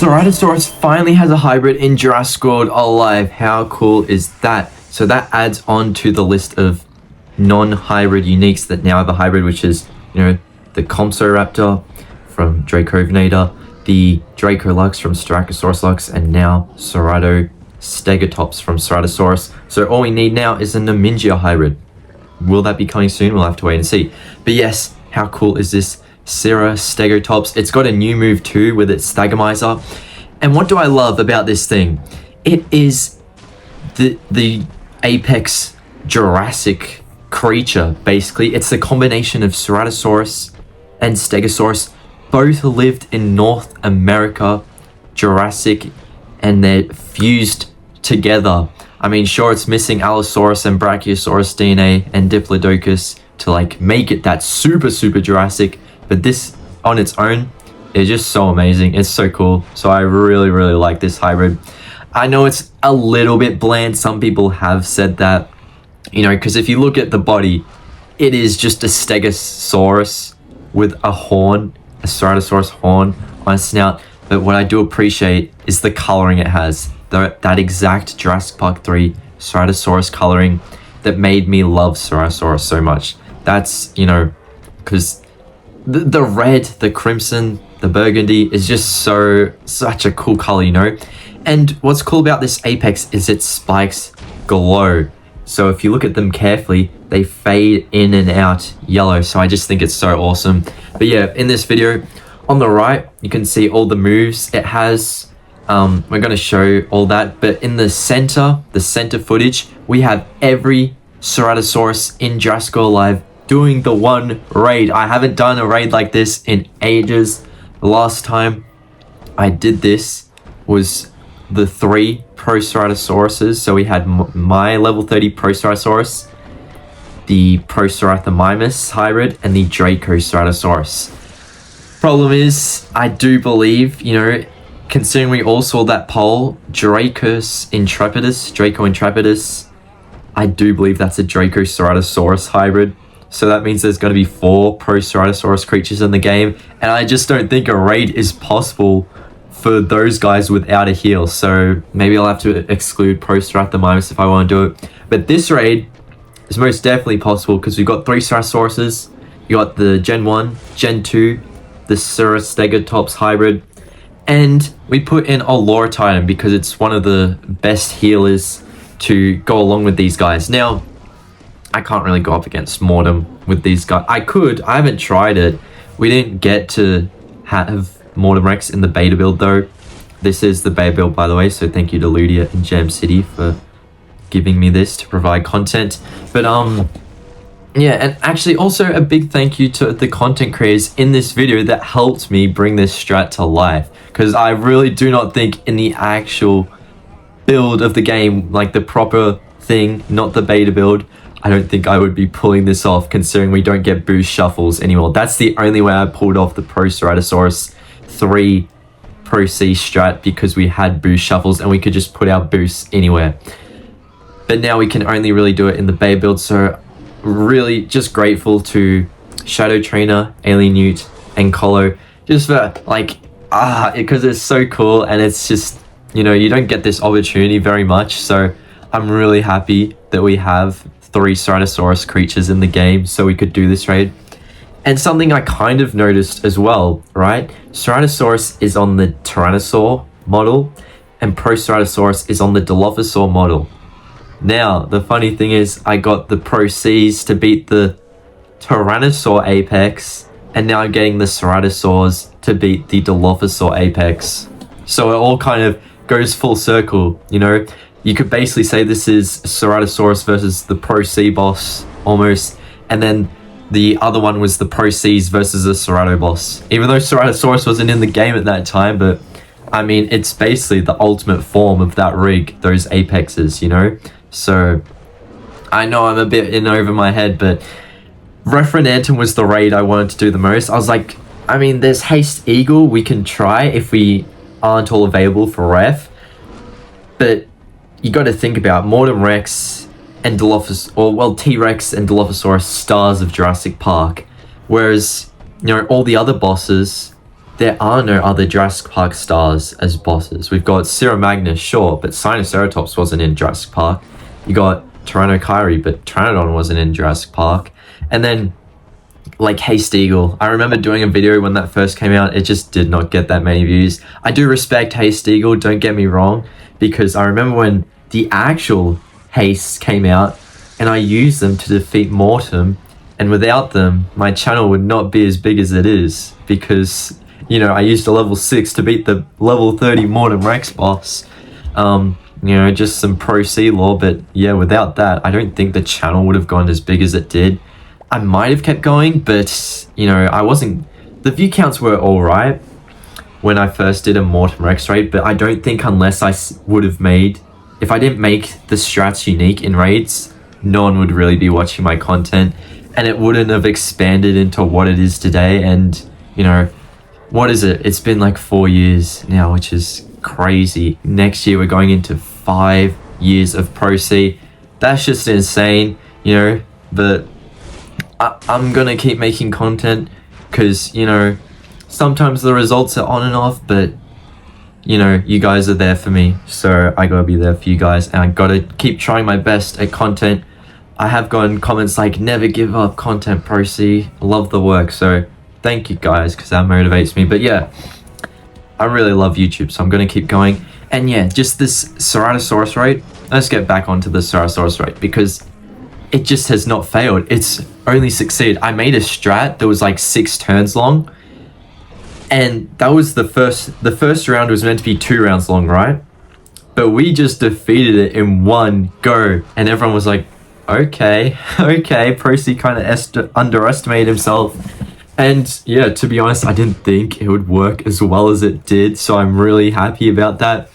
Ceratosaurus finally has a hybrid in Jurassic World Alive. How cool is that? So that adds on to the list of non-hybrid uniques that now have a hybrid, which is, the Compsoraptor from Dracovenator, the Dracolux from Styracosaurus Lux, and now Ceratostegatops from Ceratosaurus. So all we need now is a Namingia hybrid. Will that be coming soon? We'll have to wait and see. But yes, how cool is this Ceratostegatops? It's got a new move too with its Stagamizer. And what do I love about this thing? It is the apex Jurassic creature, basically. It's the combination of Ceratosaurus and Stegosaurus. Both lived in North America, Jurassic, and they're fused together. I mean, sure, it's missing Allosaurus and Brachiosaurus DNA and Diplodocus to make it that super Jurassic, but this on its own is just so amazing. It's so cool. So I really like this hybrid. I know it's a little bit bland. Some people have said that, because if you look at the body, it is just a Stegosaurus with a horn, a Ceratosaurus horn on its snout. But what I do appreciate is the coloring it has. That exact Jurassic Park 3 Ceratosaurus coloring that made me love Ceratosaurus so much. That's, because the red, the crimson, the burgundy is just such a cool color, And what's cool about this apex is its spikes glow. So if you look at them carefully, they fade in and out yellow. So I just think it's so awesome. But yeah, in this video, on the right, you can see all the moves it has. We're going to show all that. But in the center footage, we have every Ceratosaurus in Jurassic World Alive doing the one raid. I haven't done a raid like this in ages. The last time I did this was the 3 Proceratosauruses. So we had my level 30 Proceratosaurus, the Procerathomimus hybrid, and the Dracoceratosaurus. Problem is, I do believe, considering we all saw that poll, Draco Intrepidus, I do believe that's a Dracoceratosaurus hybrid. So that means there's going to be 4 Proceratosaurus creatures in the game. And I just don't think a raid is possible for those guys without a heal. So maybe I'll have to exclude Procerathomimus if I want to do it. But this raid is most definitely possible because we've got 3 Ceratosauruses. You got the Gen 1, Gen 2, the Ceratostegatops hybrid. And we put in a Lorotitan because it's one of the best healers to go along with these guys. Now, I can't really go up against Mortem with these guys. I could. I haven't tried it. We didn't get to have Mortem Rex in the beta build though. This is the beta build, by the way, so thank you to Ludia and Jam City for giving me this to provide content. But yeah, and actually also a big thank you to the content creators in this video that helped me bring this strat to life, because I really do not think in the actual build of the game, the proper thing, not the beta build, I don't think I would be pulling this off, considering we don't get boost shuffles anymore. That's the only way I pulled off the Proceratosaurus 3 Pro C strat, because we had boost shuffles and we could just put our boosts anywhere. But now we can only really do it in the beta build, so really just grateful to Shadow Trainer, Alien Newt, and Colo, just for because it's so cool, and it's just, you don't get this opportunity very much. So I'm really happy that we have 3 Ceratosaurus creatures in the game so we could do this raid. And something I kind of noticed as well, right? Ceratosaurus is on the Tyrannosaur model and Proceratosaurus is on the Dilophosaur model. Now, the funny thing is I got the Pro Cs to beat the Tyrannosaur Apex, and now I'm getting the Ceratosaurs to beat the Dilophosaur Apex. So it all kind of goes full circle, You could basically say this is Ceratosaurus versus the Pro C boss, almost. And then the other one was the Pro Cs versus the Cerato boss. Even though Ceratosaurus wasn't in the game at that time, but I mean, it's basically the ultimate form of that rig, those Apexes, So I know I'm a bit in over my head, but Referendantum was the raid I wanted to do the most. I was like, I mean, there's Haste Eagle we can try if we aren't all available for ref. But you got to think about Mortem Rex and T-Rex and Dilophosaurus, stars of Jurassic Park. Whereas, all the other bosses there are no other Jurassic Park stars as bosses. We've got Magnus, sure, but Sinoceratops wasn't in Jurassic Park. You got Tyrannochairi, but Pteranodon wasn't in Jurassic Park. And then, like, Haysteagle. I remember doing a video when that first came out. It just did not get that many views. I do respect Haysteagle, don't get me wrong, because I remember when the actual Haste came out, and I used them to defeat Mortem, and without them, my channel would not be as big as it is, because, you know, I used a level 6 to beat the level 30 Mortem Rex boss. You know, just some Pro C lore, but yeah, without that, I don't think the channel would have gone as big as it did. I might have kept going, but, you know, the view counts were alright when I first did a Mortem Rex raid, but I don't think unless if I didn't make the strats unique in raids, no one would really be watching my content, and it wouldn't have expanded into what it is today. And, you know, what is it? It's been like 4 years now, which is crazy. Next year we're going into 5 years of Pro C. That's just insane, you know, but I'm gonna keep making content because, you know, sometimes the results are on and off, but, you know, you guys are there for me, so I gotta be there for you guys, and I gotta keep trying my best at content. I have gotten comments like, never give up content, Pro C. Love the work, so thank you guys, because that motivates me. But yeah, I really love YouTube, so I'm gonna keep going. And yeah, just this Ceratosaurus raid, let's get back onto the Ceratosaurus raid, because it just has not failed. It's only succeeded. I made a strat that was like 6 turns long, and that was the first round was meant to be 2 rounds long, right? But we just defeated it in one go, and everyone was like, okay, Pro C kind of underestimated himself. And yeah, to be honest, I didn't think it would work as well as it did, so I'm really happy about that.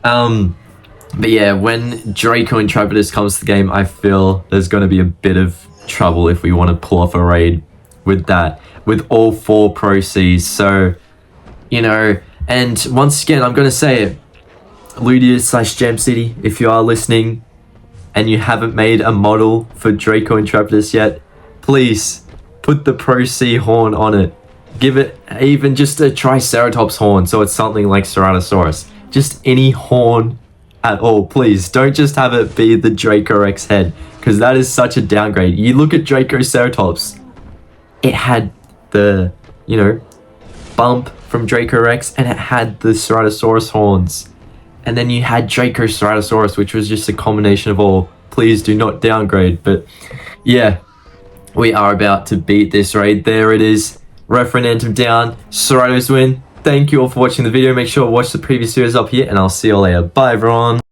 But yeah, when Draco Intrepidus comes to the game, I feel there's going to be a bit of trouble if we want to pull off a raid with that, with all 4 Pro Cs. So, you know, and once again, I'm going to say it, Ludia/Gem City, if you are listening and you haven't made a model for Draco Intrepidus yet, please put the Pro C horn on it. Give it even just a Triceratops horn, so it's something like Ceratosaurus. Just any horn at all, please. Don't just have it be the Draco Rex head, because that is such a downgrade. You look at Dracoceratops, it had the, you know, bump from Draco Rex, and it had the Ceratosaurus horns. And then you had Dracoceratosaurus, which was just a combination of all. Please do not downgrade. But yeah, we are about to beat this raid. There it is. Referendum down. Ceratos win. Thank you all for watching the video. Make sure to watch the previous videos up here, and I'll see you all later. Bye, everyone.